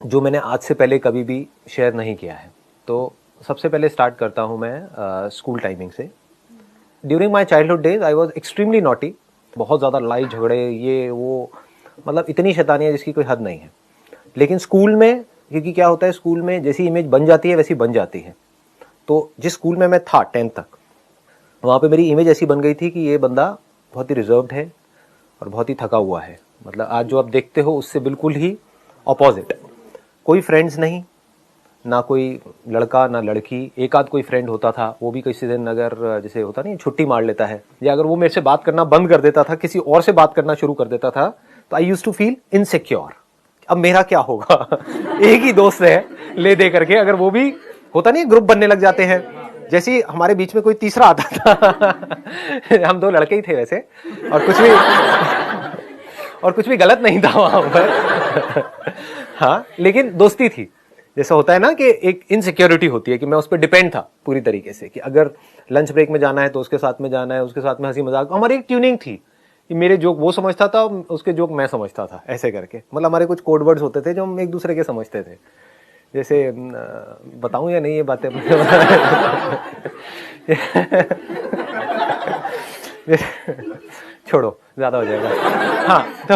जो मैंने आज से पहले कभी भी शेयर नहीं किया है। तो सबसे पहले स्टार्ट करता हूँ मैं स्कूल टाइमिंग से। During my childhood days I was extremely naughty. बहुत ज़्यादा लड़ाई झगड़े ये वो, मतलब इतनी शैतानियाँ जिसकी कोई हद नहीं है। लेकिन स्कूल में, क्योंकि क्या होता है स्कूल में जैसी इमेज बन जाती है वैसी बन जाती है। तो जिस स्कूल में मैं था 10th तक, वहाँ पे मेरी इमेज ऐसी बन गई थी कि ये बंदा बहुत ही रिजर्व्ड है और बहुत ही थका हुआ है। मतलब आज जो आप देखते हो उससे बिल्कुल ही अपोजिट। कोई फ्रेंड्स नहीं, ना कोई लड़का ना लड़की। एक आध कोई फ्रेंड होता था, वो भी किसी दिन अगर जैसे होता नहीं छुट्टी मार लेता है, या अगर वो मेरे से बात करना बंद कर देता था, किसी और से बात करना शुरू कर देता था, तो I used to feel insecure. अब मेरा क्या होगा एक ही दोस्त है ले दे करके, अगर वो भी होता नहीं ग्रुप बनने लग जाते हैं, जैसे ही हमारे बीच में कोई तीसरा आता था हम दो लड़के ही थे वैसे, और कुछ भी गलत नहीं था वहां पर हाँ, लेकिन दोस्ती थी। जैसा होता है ना कि एक इनसिक्योरिटी होती है कि मैं उस पर डिपेंड था पूरी तरीके से, कि अगर लंच ब्रेक में जाना है तो उसके साथ में जाना है, उसके साथ में हंसी मजाक। हमारी एक ट्यूनिंग थी कि मेरे जोक वो समझता था, उसके जोक मैं समझता था, ऐसे करके। मतलब हमारे कुछ कोड वर्ड्स होते थे जो हम एक दूसरे के समझते थे। जैसे बताऊं या नहीं ये बातें छोड़ो, ज्यादा हो जाएगा। हाँ तो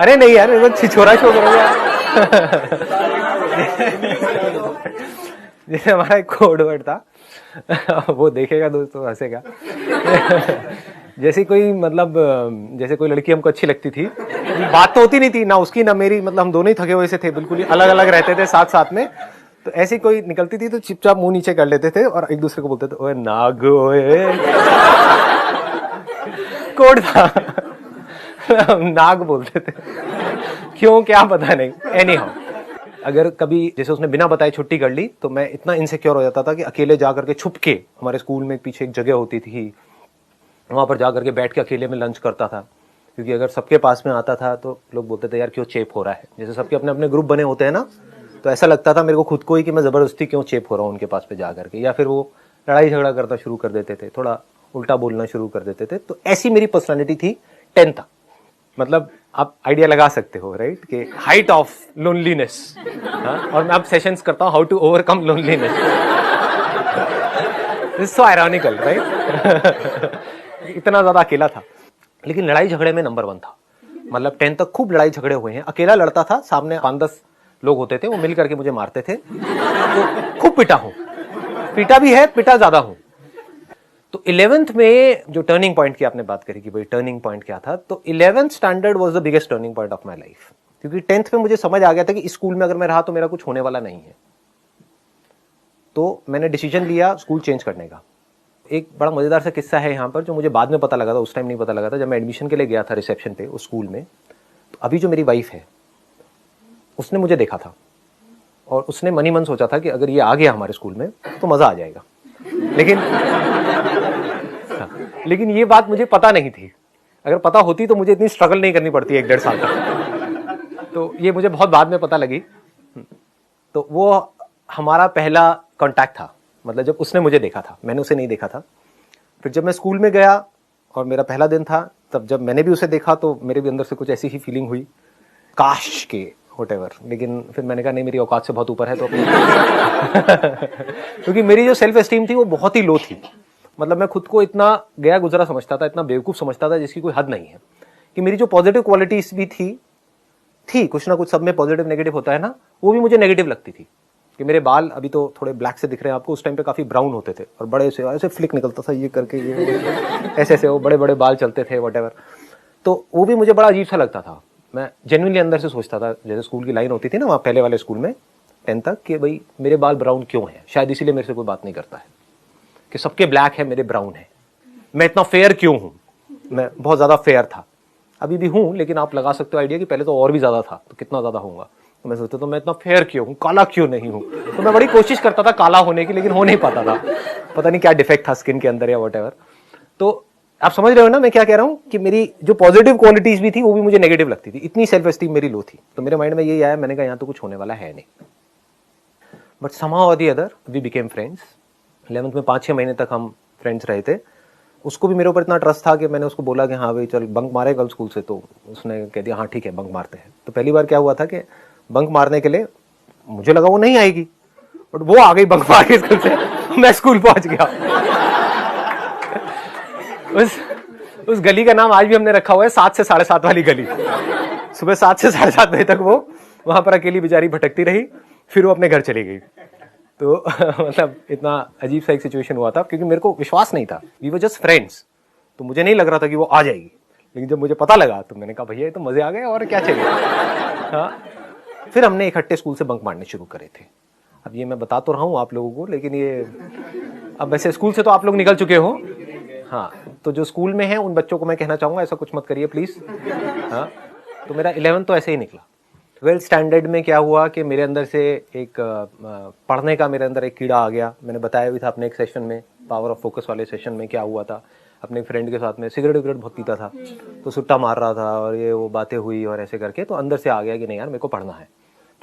अरे नहीं यार, वो छिछोरा शो करोगे जैसे हमारा एक कोड वर्ड था वो देखेगा दोस्तों हंसेगा जैसे कोई, मतलब जैसे कोई लड़की हमको अच्छी लगती थी, बात तो होती नहीं थी ना उसकी ना मेरी, मतलब हम दोनों ही थके हुए से थे, बिल्कुल ही अलग अलग रहते थे साथ साथ में। तो ऐसी कोई निकलती थी तो चुपचाप मुंह नीचे कर लेते थे और एक दूसरे को बोलते थे ओए नाग ओए कोड था नाग बोलते थे क्यों क्या पता नहीं। एनी हाउ, अगर कभी जैसे उसने बिना बताए छुट्टी कर ली तो मैं इतना इनसिक्योर हो जाता था कि अकेले जाकर के छुप के, हमारे स्कूल में पीछे एक जगह होती थी, वहां पर जाकर के बैठ के अकेले में लंच करता था। क्योंकि अगर सबके पास में आता था तो लोग बोलते थे यार क्यों चेप हो रहा है। जैसे सबके अपने अपने ग्रुप बने होते हैं ना, तो ऐसा लगता था मेरे को खुद को ही कि मैं जबरदस्ती क्यों चेप हो रहा हूँ उनके पास पे जा करके, या फिर वो लड़ाई झगड़ा करना शुरू कर देते थे, थोड़ा उल्टा बोलना शुरू कर देते थे। तो ऐसी मेरी पर्सनैलिटी थी 10th तक। मतलब आप आइडिया लगा सकते हो राइट, कि हाइट ऑफ लोनलीनेस। और मैं अब सेशंस करता हूं how to overcome loneliness. It's so ironical right इतना ज्यादा अकेला था, लेकिन लड़ाई झगड़े में नंबर 1 था। मतलब 10th तक खूब लड़ाई झगड़े हुए हैं। अकेला लड़ता था, सामने 5-10 लोग होते थे, वो मिल करके मुझे मारते थे। तो खूब पिटा हूं, पिटा भी है, पिटा ज्यादा हूं। तो 11th में जो टर्निंग पॉइंट की आपने बात करी कि भाई टर्निंग पॉइंट क्या था, तो 11th standard was the biggest turning point of my life. क्योंकि 10th में मुझे समझ आ गया था कि इस स्कूल में अगर मैं रहा तो मेरा कुछ होने वाला नहीं है। तो मैंने डिसीजन लिया स्कूल चेंज करने का। एक बड़ा मजेदार सा किस्सा है यहाँ पर, जो मुझे बाद में पता लगा था, उस टाइम नहीं पता लगा था। जब मैं एडमिशन के लिए गया था रिसेप्शन पे उस स्कूल में, तो अभी जो मेरी वाइफ है उसने मुझे देखा था और उसने मन ही मन सोचा था कि अगर ये आ गया हमारे स्कूल में तो मजा आ जाएगा। लेकिन ये बात मुझे पता नहीं थी। अगर पता होती तो मुझे इतनी स्ट्रगल नहीं करनी पड़ती 1-1.5 साल तक। तो ये मुझे बहुत बाद में पता लगी। तो वो हमारा पहला कांटेक्ट था, मतलब जब उसने मुझे देखा था, मैंने उसे नहीं देखा था। फिर जब मैं स्कूल में गया और मेरा पहला दिन था, तब जब मैंने भी उसे देखा तो मेरे भी अंदर से कुछ ऐसी ही फीलिंग हुई, काश के व्हाटएवर। लेकिन फिर मैंने कहा नहीं, मेरी औकात से बहुत ऊपर है तो क्योंकि मेरी जो सेल्फ एस्टीम थी वो बहुत ही लो थी। मतलब मैं खुद को इतना गया गुजरा समझता था, इतना बेवकूफ समझता था जिसकी कोई हद नहीं है। कि मेरी जो पॉजिटिव क्वालिटीज भी थी कुछ ना कुछ, सब में पॉजिटिव नेगेटिव होता है ना, वो भी मुझे नेगेटिव लगती थी। कि मेरे बाल अभी तो थोड़े ब्लैक से दिख रहे हैं आपको, उस टाइम पे काफी ब्राउन होते थे और बड़े से ऐसे फ्लिक निकलता था ये करके, ये ऐसे ऐसे वो बड़े बड़े बाल चलते थे व्हाटएवर। तो वो भी मुझे बड़ा अजीब सा लगता था। मैं जेन्युइनली अंदर से सोचता था, जैसे स्कूल की लाइन होती थी ना वहाँ पहले वाले स्कूल में 10th तक, कि भाई मेरे बाल ब्राउन क्यों है, शायद इसीलिए मेरे से कोई बात नहीं करता है। कि सबके ब्लैक है, मेरे ब्राउन है। मैं इतना फेयर क्यों हूं। मैं बहुत ज्यादा फेयर था, अभी भी हूं, लेकिन आप लगा सकते हो आइडिया कि पहले तो और भी ज्यादा था, तो कितना ज्यादा होऊंगा। तो मैं सोचता तो मैं इतना फेयर क्यों हूं, काला क्यों नहीं हूं। तो मैं बड़ी कोशिश करता था काला होने की, लेकिन हो नहीं पाता था। पता नहीं क्या डिफेक्ट था स्किन के अंदर या व्हाटएवर। तो आप समझ रहे हो ना मैं क्या कह रहा हूं, कि मेरी जो पॉजिटिव क्वालिटीज भी थी वो भी मुझे नेगेटिव लगती थी, इतनी सेल्फ एस्टीम मेरी लो थी। तो मेरे माइंड में यही आया, मैंने कहा यहाँ तो कुछ होने वाला है नहीं। बट समहाउ और the other we became friends. 11th में 5-6 महीने तक हम फ्रेंड्स रहे थे। उसको भी मेरे ऊपर इतना ट्रस्ट था कि मैंने उसको बोला कि हाँ भाई चल बंक मारे कल स्कूल से, तो उसने कह दिया हाँ ठीक है बंक मारते हैं। तो पहली बार क्या हुआ था कि बंक मारने के लिए। मुझे लगा वो नहीं आएगी, बट वो आ गई बंक मार के स्कूल से। मैं स्कूल पहुंच गया। उस गली का नाम आज भी हमने रखा हुआ है 7 से 7:30 वाली गली। सुबह 7 से 7:30 बजे तक वो वहां पर अकेली बेचारी भटकती रही, फिर वो अपने घर चली गई। तो मतलब इतना अजीब सा एक सिचुएशन हुआ था, क्योंकि मेरे को विश्वास नहीं था। वी वर जस्ट फ्रेंड्स, तो मुझे नहीं लग रहा था कि वो आ जाएगी। लेकिन जब मुझे पता लगा तो मैंने कहा भैया ये तो मजे आ गए, और क्या चाहिए। हाँ, फिर हमने इकट्ठे स्कूल से बंक मारने शुरू करे थे। अब ये मैं बता तो रहा हूँ आप लोगों को, लेकिन ये अब वैसे स्कूल से तो आप लोग निकल चुके हो। हाँ, तो जो स्कूल में है उन बच्चों को मैं कहना चाहूंगा ऐसा कुछ मत करिए प्लीज। हाँ, तो मेरा 11th तो ऐसे ही निकला। 12th स्टैंडर्ड में क्या हुआ कि मेरे अंदर से एक पढ़ने का मेरे अंदर एक कीड़ा आ गया। मैंने बताया भी था अपने एक सेशन में, पावर ऑफ फोकस वाले सेशन में क्या हुआ था। अपने फ्रेंड के साथ में सिगरेट विगरेट बहुत पीता था, तो सुट्टा मार रहा था और ये वो बातें हुई और ऐसे करके, तो अंदर से आ गया कि नहीं यार मेरे को पढ़ना है।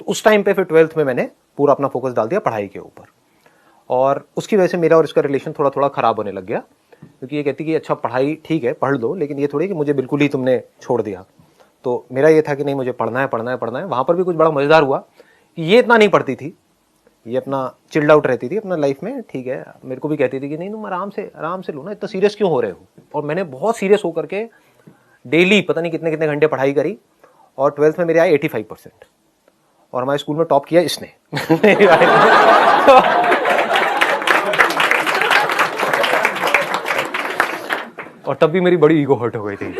तो उस टाइम पे फिर 12th में मैंने पूरा अपना फोकस डाल दिया पढ़ाई के ऊपर, और उसकी वजह से मेरा और इसका रिलेशन थोड़ा थोड़ा खराब होने लग गया। क्योंकि ये कहती कि अच्छा पढ़ाई ठीक है पढ़ लो, लेकिन ये थोड़ी कि मुझे बिल्कुल ही तुमने छोड़ दिया। तो मेरा ये था कि नहीं मुझे पढ़ना है पढ़ना है पढ़ना है। वहां पर भी कुछ बड़ा मजेदार हुआ कि ये इतना नहीं पढ़ती थी, ये अपना चिल्ड आउट रहती थी अपना लाइफ में, ठीक है। मेरे को भी कहती थी कि नहीं तुम आराम से लो ना, इतना सीरियस क्यों हो रहे हो। और मैंने बहुत सीरियस होकर के डेली पता नहीं कितने कितने घंटे पढ़ाई करी, और 12th में मेरे आए 85%, और हमारे स्कूल में टॉप किया इसने। और तब भी मेरी बड़ी ईगो हर्ट हो गई थी।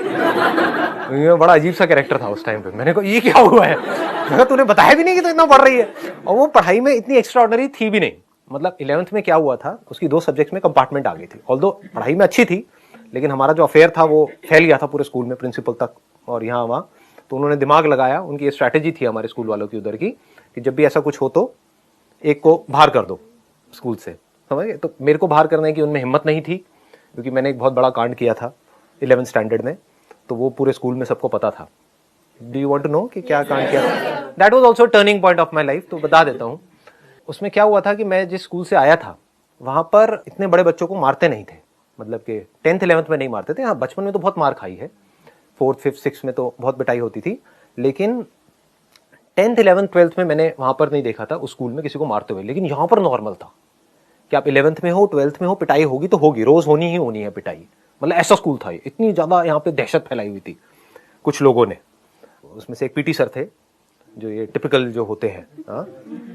बड़ा अजीब सा कैरेक्टर था उस टाइम पे। मैंने कहा ये क्या हुआ है, मैंने तूने बताया भी नहीं कि तू इतना पढ़ रही है। और वो पढ़ाई में इतनी एक्स्ट्राऑर्डिनरी थी भी नहीं। मतलब 11th में क्या हुआ था, उसकी 2 सब्जेक्ट्स में कंपार्टमेंट आ गई थी। ऑल्दो पढ़ाई में अच्छी थी, लेकिन हमारा जो अफेयर था वो फैल गया था पूरे स्कूल में, प्रिंसिपल तक और यहाँ वहाँ। तो उन्होंने दिमाग लगाया, उनकी स्ट्रैटेजी थी हमारे स्कूल वालों की उधर की, कि जब भी ऐसा कुछ हो तो एक को बाहर कर दो स्कूल से, समझ गए। तो मेरे को बाहर करने की उनमें हिम्मत नहीं थी, क्योंकि मैंने एक बहुत बड़ा कांड किया था 11th स्टैंडर्ड में, तो वो पूरे स्कूल में सबको पता था। Do you want to know कि क्या कांड किया? That was also turning point of my life, तो बता देता हूँ। उसमें क्या हुआ था कि मैं जिस स्कूल से आया था वहां पर इतने बड़े बच्चों को मारते नहीं थे, मतलब कि 10th 11th में नहीं मारते थे। हाँ, बचपन में तो बहुत मार खाई है, 4th 5th 6th में तो बहुत पिटाई होती थी, लेकिन 10th 11th 12th में मैंने वहां पर नहीं देखा था उस स्कूल में किसी को मारते हुए। लेकिन यहाँ पर नॉर्मल था कि आप 11th में हो 12th में हो, पिटाई होगी तो होगी, रोज होनी ही होनी है पिटाई। मतलब ऐसा स्कूल था ये, इतनी ज्यादा यहाँ पे दहशत फैलाई हुई थी कुछ लोगों ने। उसमें से एक पीटी सर थे जो ये टिपिकल जो होते हैं। हाँ,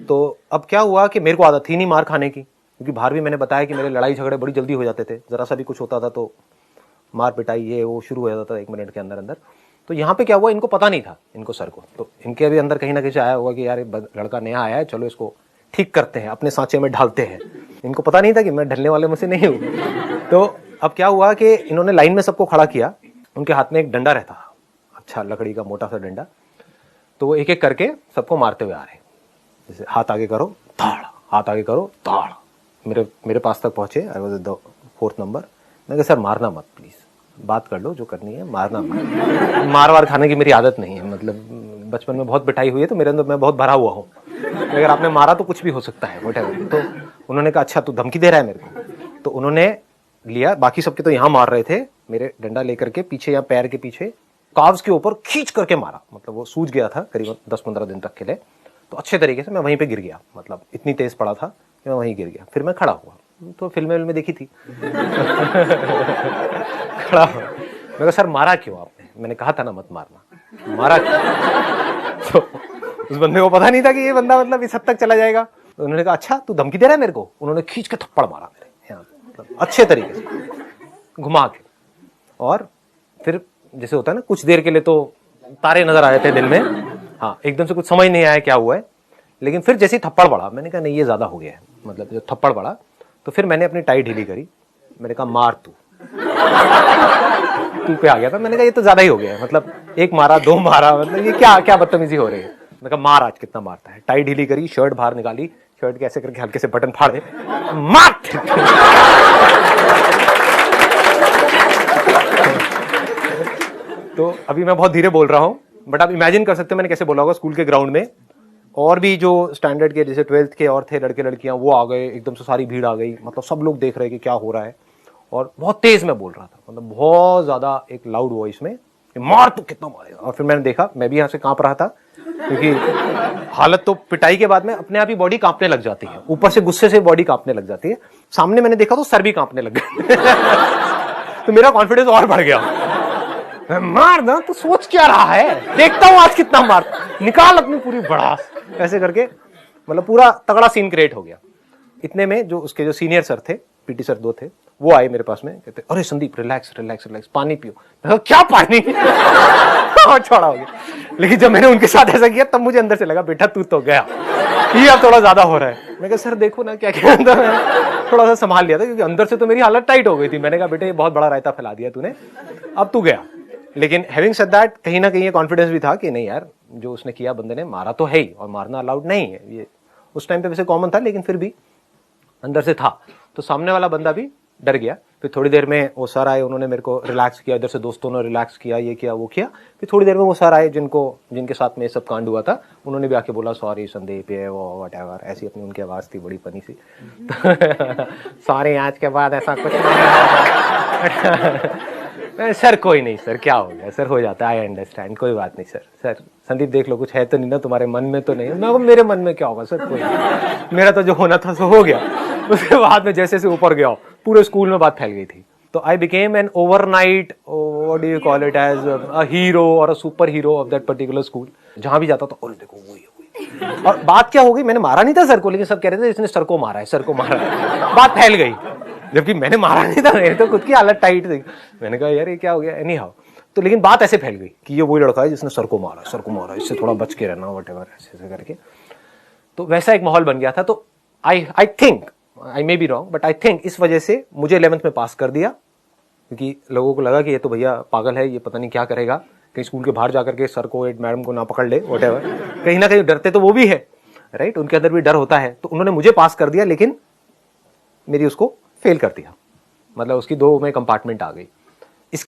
तो अब क्या हुआ कि मेरे को आदत थी नहीं मार खाने की, क्योंकि बाहर भी मैंने बताया कि मेरे लड़ाई झगड़े बड़ी जल्दी हो जाते थे, जरा सा भी कुछ होता था तो मार पिटाई ये वो शुरू हो जाता था 1 मिनट के अंदर अंदर। तो यहाँ पे क्या हुआ, इनको पता नहीं था, इनको सर को, तो इनके भी अंदर कहीं ना कहीं आया होगा कि यार लड़का नया आया है, चलो इसको ठीक करते हैं, अपने सांचे में ढालते हैं। इनको पता नहीं था कि मैं ढलने वाले में से नहीं हूँ। तो अब क्या हुआ कि इन्होंने लाइन में सबको खड़ा किया, उनके हाथ में एक डंडा रहता, अच्छा लकड़ी का मोटा सा डंडा, तो वो एक एक करके सबको मारते हुए आ रहे। जैसे हाथ आगे करो ताड़, हाथ आगे करो ताड़। मेरे पास तक पहुंचे, I was the 4th number. मैं कहा सर मारना मत प्लीज, बात कर लो जो करनी है, मारना मत। मार वार खाने की मेरी आदत नहीं है, मतलब बचपन में बहुत पिटाई हुई है तो मेरे अंदर मैं बहुत भरा हुआ हूँ, अगर आपने मारा तो कुछ भी हो सकता है व्हाटएवर। तो उन्होंने कहा अच्छा तू धमकी दे रहा है मेरे को। तो उन्होंने लिया, बाकी सबके तो यहाँ मार रहे थे, मेरे डंडा लेकर के पीछे या पैर के पीछे काव्स के ऊपर खींच करके मारा। मतलब वो सूज गया था करीबन 10-15 दिन तक के लिए, तो अच्छे तरीके से मैं वहीं पे गिर गया, मतलब इतनी तेज पड़ा था कि मैं वहीं गिर गया। फिर मैं खड़ा हुआ, तो फिल्में देखी थी। खड़ा हुआ, मैं कहा सर मारा क्यों आपने? मैंने कहा था ना मत मारना, मारा क्यों? तो उस बंदे को पता नहीं था कि ये बंदा मतलब इस हद तक चला जाएगा। तो उन्होंने कहा अच्छा तू धमकी दे रहा है मेरे को? उन्होंने खींच के थप्पड़ मारा मेरे यहाँ, मतलब अच्छे तरीके से घुमा के। और फिर जैसे होता है ना, कुछ देर के लिए तो तारे नजर आ जाते हैं दिन में, हाँ एकदम से कुछ समझ नहीं आया क्या हुआ है। लेकिन फिर जैसे थप्पड़ पड़ा, मैंने कहा नहीं ये ज्यादा हो गया है, मतलब जब थप्पड़ पड़ा तो फिर मैंने अपनी टाई ढीली करी, मैंने कहा मार तू। तू पे आ गया था, मैंने कहा ये तो ज्यादा ही हो गया है, मतलब 1 मारा 2 मारा, मतलब ये क्या क्या बदतमीजी हो रही है। मैंने कहा मार आज कितना मारता है। टाई ढीली करी, शर्ट बाहर निकाली, शर्ट के ऐसे करके हल्के से बटन फाड़े, मार। तो अभी मैं बहुत धीरे बोल रहा हूं, बट आप इमेजिन कर सकते हैं मैंने कैसे बोला होगा स्कूल के ग्राउंड में। और भी जो स्टैंडर्ड के जैसे 12th के और थे लड़के लड़कियां, वो आ गए, एकदम से सारी भीड़ आ गई, मतलब सब लोग देख रहे हैं कि क्या हो रहा है। और बहुत तेज मैं बोल रहा था, मतलब बहुत ज्यादा एक लाउड वॉइस में, मार तो कितना मारेगा। और फिर मैंने देखा, मैं भी यहाँ से कांप रहा था, क्योंकि हालत तो पिटाई के बाद में अपने आप ही बॉडी कांपने लग जाती है, ऊपर से गुस्से से बॉडी कांपने लग जाती है। सामने मैंने देखा तो सर भी कांपने लग गया। तो मेरा कॉन्फिडेंस और बढ़ गया, मार ना तो सोच क्या रहा है, देखता हूं आज कितना मार, निकाल अपनी पूरी भड़ास, ऐसे करके मतलब पूरा तगड़ा सीन क्रिएट हो गया। इतने में जो उसके जो सीनियर सर थे, पीटी सर 2 थे, वो आए मेरे पास में, कहते अरे संदीप रिलैक्स रिलैक्स रिलैक्स, पानी पियो। मैं क्या पानी? छोड़ा हो गया। लेकिन जब मैंने उनके साथ ऐसा किया तब मुझे अंदर से लगा बेटा तू तो गया, ये अब थोड़ा ज्यादा हो रहा है। मैं कहा सर देखो ना क्या क्या, अंदर थोड़ा सा संभाल लिया था क्योंकि अंदर से तो मेरी हालत टाइट हो गई थी। मैंने कहा बेटा ये बहुत बड़ा रायता फैला दिया तूने, अब तू गया। लेकिन हैविंग सेड दैट, कहीं ना कहीं ये कॉन्फिडेंस भी था कि नहीं यार जो उसने किया, बंदे ने मारा तो है ही, और मारना अलाउड नहीं है, ये उस टाइम पे वैसे कॉमन था, लेकिन फिर भी अंदर से था। तो सामने वाला बंदा भी डर गया। फिर थोड़ी देर में वो सर आए, उन्होंने मेरे को रिलैक्स किया, इधर से दोस्तों ने रिलैक्स किया, ये किया वो किया। फिर थोड़ी देर में वो सर आए जिनके साथ में ये सब कांड हुआ था, उन्होंने भी आके बोला सॉरी संदीप ये वो व्हाटएवर, ऐसी अपनी उनकी आवाज थी बड़ी फनी सी। सॉरी आज के बाद ऐसा कुछ नहीं। सर कोई नहीं सर, क्या हो गया सर, हो जाता है, आई अंडरस्टैंड, कोई बात नहीं सर। सर संदीप देख लो कुछ है तो नहीं ना तुम्हारे मन में, तो नहीं। मैं मेरे मन में क्या होगा सर, कोई नहीं, मेरा तो जो होना था सो हो गया। उसके बाद में जैसे ऊपर गया पूरे स्कूल में बात फैल गई थी। तो I became an overnight, what do you call it, as a hero और a super hero of that particular school. जहां भी जाता था और देखो वही। और बात क्या हो गई, मैंने मारा नहीं था सर को, लेकिन सब कह रहे थे इसने सर को मारा है, सर को मारा है। बात फैल गई, जबकि मैंने मारा नहीं था, मेरे तो खुद की हालत टाइट थी। मैंने कहा यार ये क्या हो गया, एनी हाउ। तो लेकिन बात ऐसे फैल गई कि ये वही लड़का है जिसने सर को मारा, सर को मारा, इससे थोड़ा बच के रहना, व्हाटएवर, ऐसे करके। तो वैसा एक माहौल बन गया था। तो I think, I may be wrong, but I think इस वजह से मुझे 11th में पास कर दिया, क्योंकि लोगों को लगा कि ये तो भैया पागल है, ये पता नहीं क्या करेगा, कहीं स्कूल के बाहर जाकर के सर को, मैडम को ना पकड़ ले, व्हाटएवर। कहीं ना कहीं डरते तो वो भी है, राइट, उनके अंदर भी डर होता है। तो उन्होंने मुझे पास कर दिया, लेकिन मेरी उसको फेल कर दिया, मतलब उसकी 2 में कंपार्टमेंट आ गई।